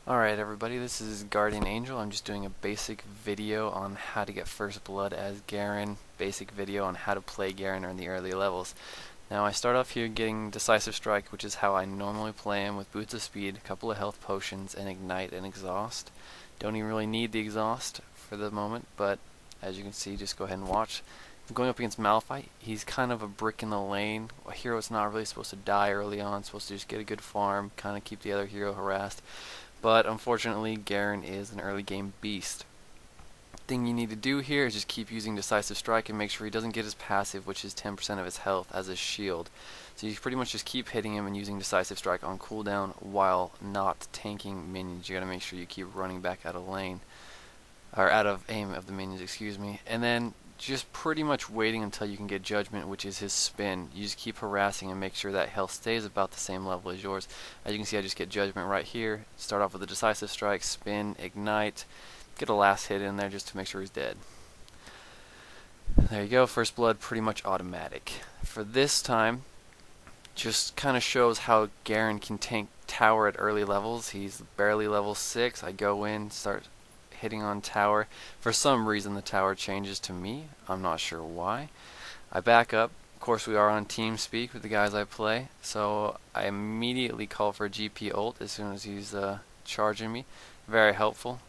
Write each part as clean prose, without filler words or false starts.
Alright everybody, this is Guardian Angel. I'm just doing a basic video on how to get first blood as Garen, basic video on how to play Garen in the early levels. Now I start off here getting Decisive Strike, which is how I normally play him, with Boots of Speed, a couple of health potions, and Ignite and Exhaust. Don't even really need the Exhaust for the moment, but as you can see, just go ahead and watch. I'm going up against Malphite. He's kind of a brick in the lane. A hero that's not really supposed to die early on, supposed to just get a good farm, kind of keep the other hero harassed. But unfortunately, Garen is an early game beast. Thing you need to do here is just keep using Decisive Strike and make sure he doesn't get his passive, which is 10% of his health, as his shield. So you pretty much just keep hitting him and using Decisive Strike on cooldown while not tanking minions. You gotta make sure you keep running back out of lane, or out of aim of the minions, excuse me. And then just pretty much waiting until you can get Judgment, which is his spin. You just keep harassing and make sure that health stays about the same level as yours. As you can see, I just get Judgment right here. Start off with a Decisive Strike, spin, ignite, get a last hit in there just to make sure he's dead. There you go, first blood pretty much automatic. For this time, just kind of shows how Garen can tank tower at early levels. He's barely level 6. I go in, start hitting on tower. For some reason the tower changes to me. I'm not sure why. I back up. Of course we are on TeamSpeak with the guys I play, so I immediately call for a GP ult as soon as he's charging me. Very helpful.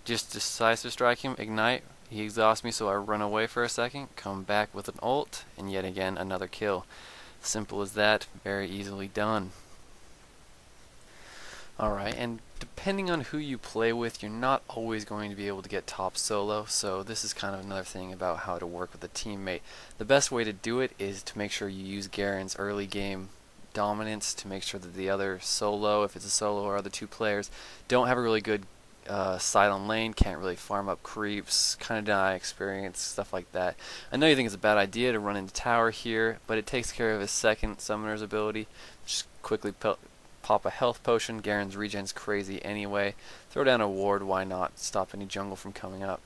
Just Decisive Strike him, ignite, he exhausts me, so I run away for a second, come back with an ult, and yet again another kill. Simple as that, very easily done. Alright, and depending on who you play with, you're not always going to be able to get top solo, so this is kind of another thing about how to work with a teammate. The best way to do it is to make sure you use Garen's early game dominance to make sure that the other solo, if it's a solo or other two players, don't have a really good silent lane, can't really farm up creeps, kind of deny experience, stuff like that. I know you think it's a bad idea to run into tower here, but it takes care of his second summoner's ability. Just quickly pop a health potion. Garen's regen's crazy anyway. Throw down a ward, why not? Stop any jungle from coming up.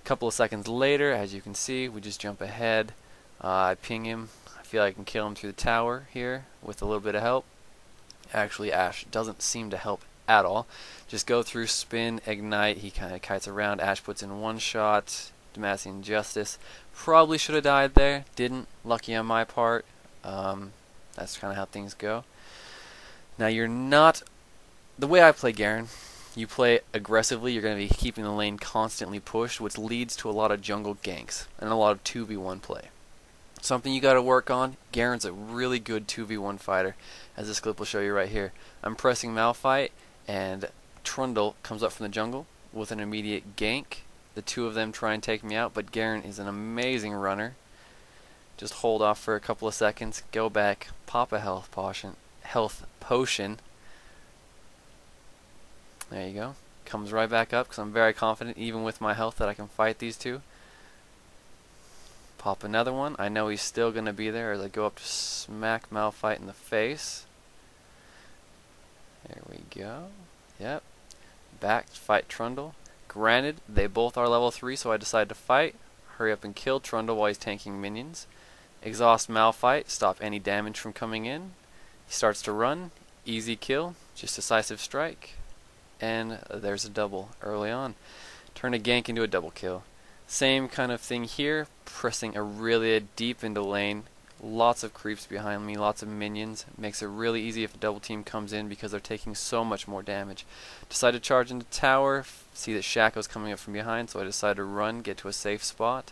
A couple of seconds later, as you can see, we just jump ahead. I ping him. I feel I can kill him through the tower here with a little bit of help. Actually, Ashe doesn't seem to help at all. Just go through, spin, ignite. He kind of kites around. Ashe puts in one shot. Demacian Justice. Probably should have died there. Didn't. Lucky on my part. That's kind of how things go. Now you're not, the way I play Garen, you play aggressively, you're going to be keeping the lane constantly pushed, which leads to a lot of jungle ganks and a lot of 2v1 play. Something you got to work on, Garen's a really good 2v1 fighter, as this clip will show you right here. I'm pressing Malphite, and Trundle comes up from the jungle with an immediate gank. The two of them try and take me out, but Garen is an amazing runner. Just hold off for a couple of seconds, go back, pop a health potion. There you go. Comes right back up because I'm very confident, even with my health, that I can fight these two. Pop another one. I know he's still going to be there as I go up to smack Malphite in the face. There we go. Yep. Back to fight Trundle. Granted, they both are level 3, so I decide to fight. Hurry up and kill Trundle while he's tanking minions. Exhaust Malphite. Stop any damage from coming in. He starts to run, easy kill, just Decisive Strike, and there's a double early on. Turn a gank into a double kill. Same kind of thing here, pressing Aurelia deep into lane, lots of creeps behind me, lots of minions, makes it really easy if a double team comes in because they're taking so much more damage. Decide to charge into tower, see that Shaco's coming up from behind, so I decide to run, get to a safe spot,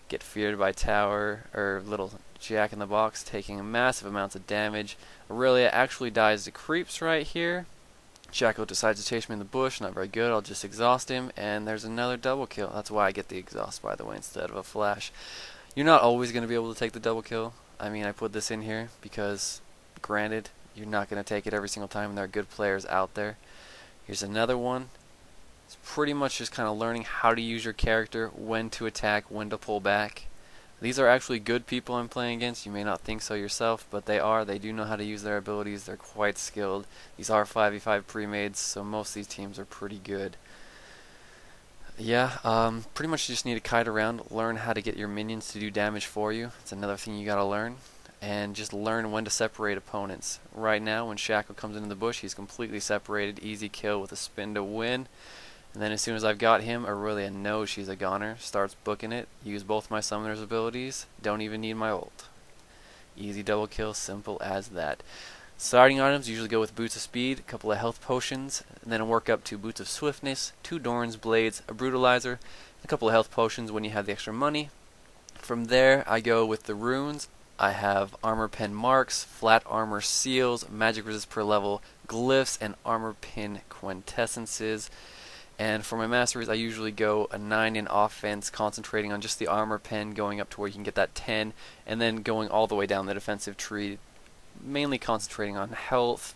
get feared by tower, or little Jack in the Box taking massive amounts of damage. Aurelia actually dies to creeps right here. Shaco decides to chase me in the bush, not very good. I'll just exhaust him, and there's another double kill. That's why I get the exhaust, by the way, instead of a flash. You're not always going to be able to take the double kill. I mean, I put this in here because, granted, you're not going to take it every single time, and there are good players out there. Here's another one. It's pretty much just kind of learning how to use your character, when to attack, when to pull back. These are actually good people I'm playing against. You may not think so yourself, but they are. They do know how to use their abilities. They're quite skilled. These are 5v5 pre-mades, so most of these teams are pretty good. Yeah, pretty much you just need to kite around, learn how to get your minions to do damage for you. It's another thing you gotta learn. and just learn when to separate opponents. Right now, when Shackle comes into the bush, he's completely separated. Easy kill with a spin to win. And then as soon as I've got him, Aurelia knows she's a goner, starts booking it, use both my summoner's abilities, don't even need my ult. Easy double kill, simple as that. Starting items usually go with Boots of Speed, a couple of health potions, and then work up to Boots of Swiftness, 2 Doran's Blades, a Brutalizer, a couple of health potions when you have the extra money. From there, I go with the runes. I have Armor Pen Marks, Flat Armor Seals, Magic Resist per level, Glyphs, and Armor Pin Quintessences. And for my masteries, I usually go a 9 in offense, concentrating on just the armor pen, going up to where you can get that 10, and then going all the way down the defensive tree, mainly concentrating on health.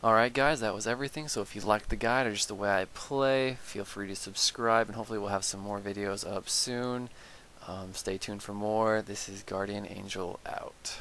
Alright guys, that was everything. So if you liked the guide or just the way I play, feel free to subscribe, and hopefully we'll have some more videos up soon. Stay tuned for more. This is Guardian Angel out.